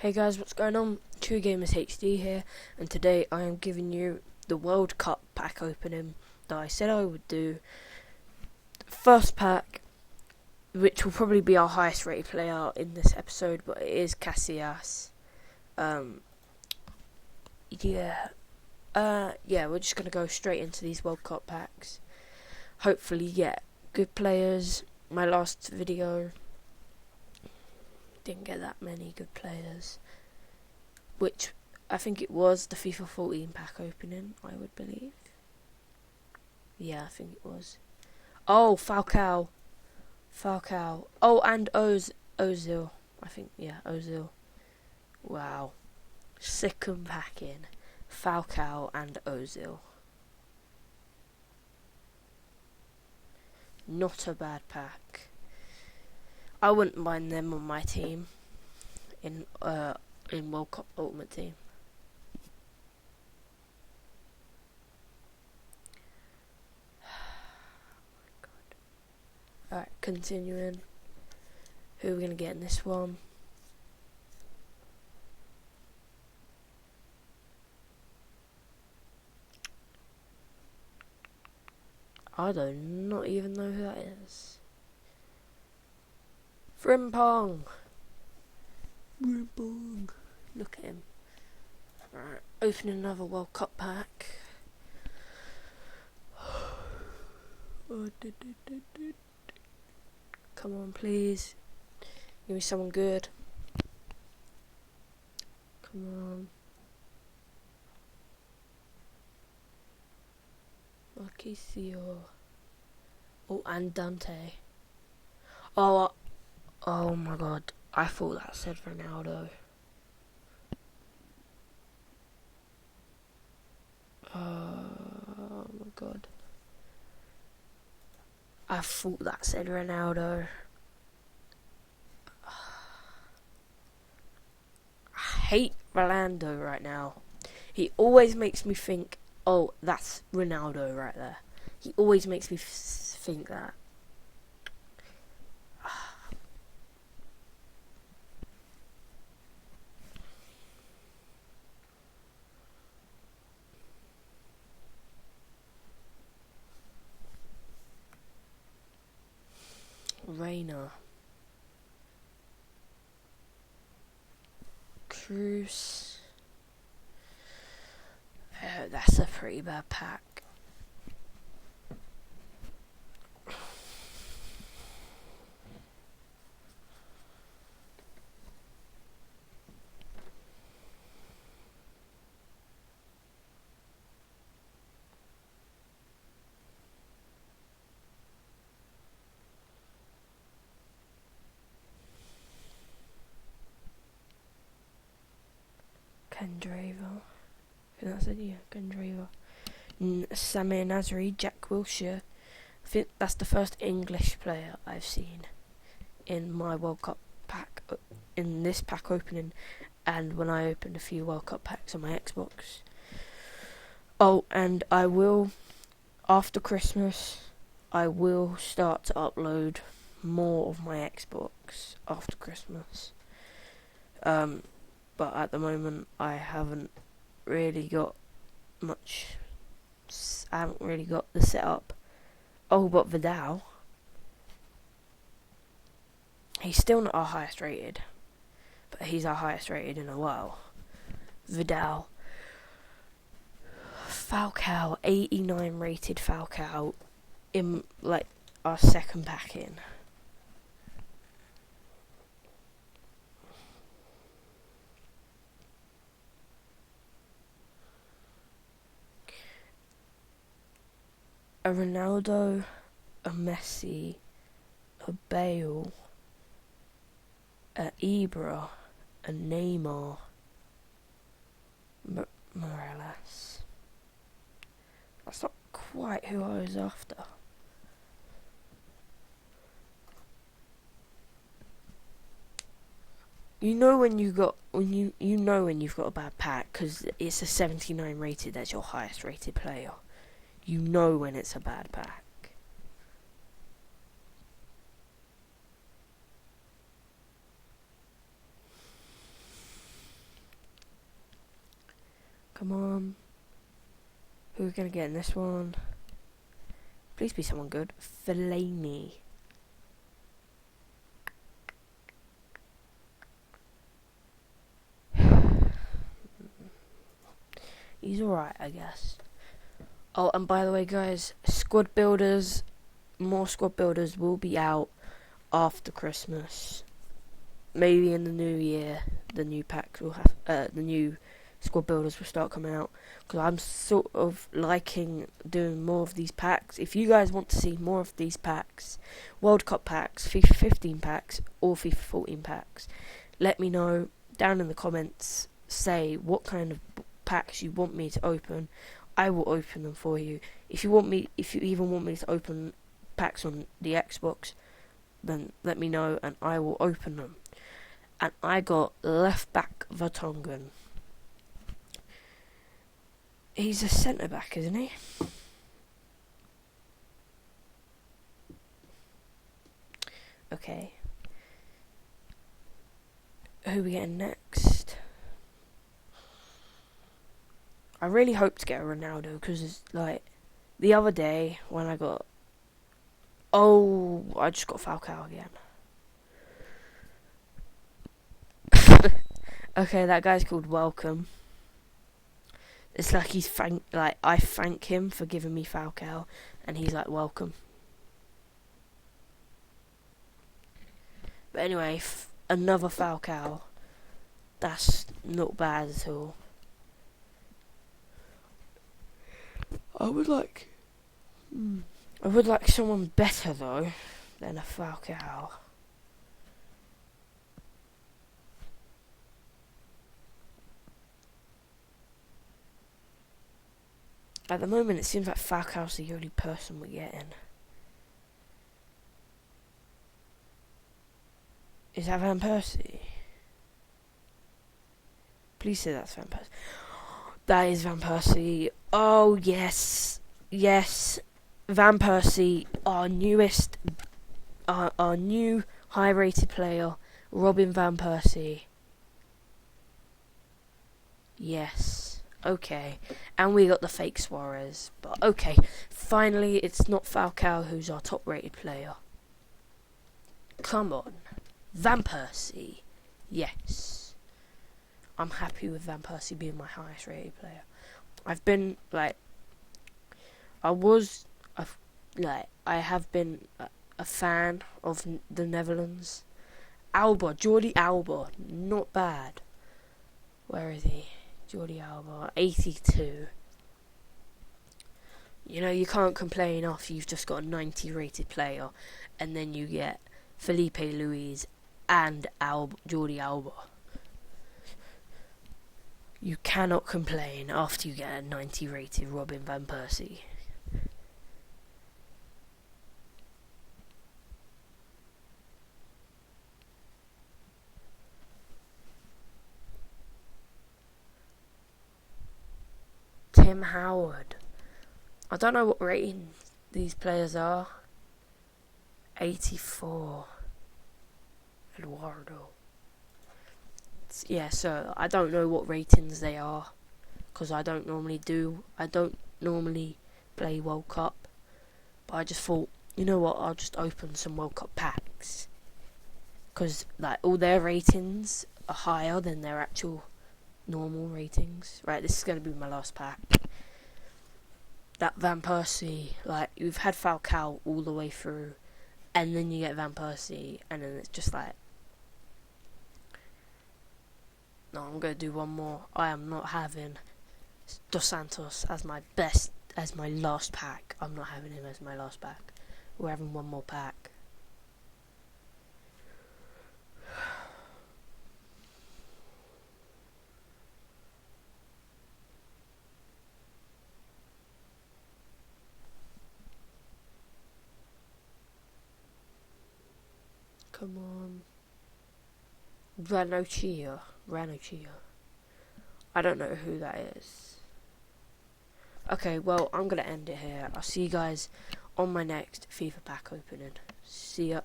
Hey guys, what's going on? True Gamers HD here, and today I am giving you the World Cup pack opening that I said I would do. First pack, which will probably be our highest rated player in this episode, but it is Casillas. We're just gonna go straight into these World Cup packs. Hopefully get good players. My last video didn't get that many good players, which I think it was the FIFA 14 pack opening, I would believe. Yeah, I think it was. Oh, Falcao. Oh, and Ozil. I think, yeah, Ozil. Wow. Second pack in. Falcao and Ozil. Not a bad pack. I wouldn't mind them on my team in World Cup Ultimate Team. Alright, continuing. Who are we gonna get in this one? I do not even know who that is. Frimpong. Look at him. Alright, opening another World Cup pack. Come on, please. Give me someone good. Come on. Marquisio. Oh, and Dante. Oh my god. I thought that said Ronaldo. Oh my god. I thought that said Ronaldo. I hate Rolando right now. He always makes me think, oh, that's Ronaldo right there. He always makes me think that. Reina. Cruz. That's a pretty bad pack. Kendraver. That's it, yeah, Kendraver. Samir Nasri, Jack Wilshere. I think that's the first English player I've seen in my World Cup pack, in this pack opening, and when I opened a few World Cup packs on my Xbox. Oh, and I will, after Christmas, I will start to upload more of my Xbox after Christmas. But at the moment, I haven't really got much. I haven't really got the setup. Oh, but Vidal. He's still not our highest rated, but he's our highest rated in a while. Vidal. Falcao, 89 rated Falcao in like our second pack in. A Ronaldo, a Messi, a Bale, a Ibra, a Neymar, Morales. That's not quite who I was after. You know when you've got a bad pack because it's a 79 rated. That's your highest rated player. You know when it's a bad pack. Come on. Who are we going to get in this one? Please be someone good. Fellaini. He's alright, I guess. Oh, and by the way, guys, squad builders, more squad builders will be out after Christmas. Maybe in the new year, the new packs will have, the new squad builders will start coming out. Because I'm sort of liking doing more of these packs. If you guys want to see more of these packs, World Cup packs, FIFA 15 packs, or FIFA 14 packs, let me know down in the comments. Say what kind of packs you want me to open. I will open them for you. If you even want me to open packs on the Xbox, then let me know and I will open them. And I got left back Vertonghen. He's a centre back, isn't he? Okay. Who are we getting next? I really hope to get a Ronaldo, because it's like the other day when I got... Oh, I just got Falcao again. Okay, that guy's called Welcome. It's like I thank him for giving me Falcao, and he's like, welcome. But anyway, another Falcao. That's not bad at all. I would like someone better though than a Falcao. At the moment, it seems like Falcao's the only person we're getting. Is that Van Persie? Please say that's Van Persie. That is Van Persie. Oh, yes. Yes. Van Persie, our new high-rated player, Robin Van Persie. Yes. Okay. And we got the fake Suarez. But okay. Finally, it's not Falcao who's our top-rated player. Come on. Van Persie. Yes. I'm happy with Van Persie being my highest rated player. I've been I have been a fan of the Netherlands. Jordi Alba, not bad. Where is he? Jordi Alba, 82. You know, you can't complain after you've just got a 90 rated player, and then you get Felipe Luis and Jordi Alba. You cannot complain after you get a 90 rated Robin Van Persie. Tim Howard. I don't know what rating these players are. 84. Eduardo. Yeah, so I don't know what ratings they are, because I don't normally play World Cup, but I just thought, you know what, I'll just open some World Cup packs, because like all their ratings are higher than their actual normal ratings. Right, this is going to be my last pack. That Van Persie, like, you've had Falcao all the way through, and then you get Van Persie, and then it's just like, no, I'm going to do one more. I am not having Dos Santos as my last pack. I'm not having him as my last pack. We're having one more pack. Come on. Ranocchia. I don't know who that is. Okay, well, I'm going to end it here. I'll see you guys on my next FIFA pack opening. See ya.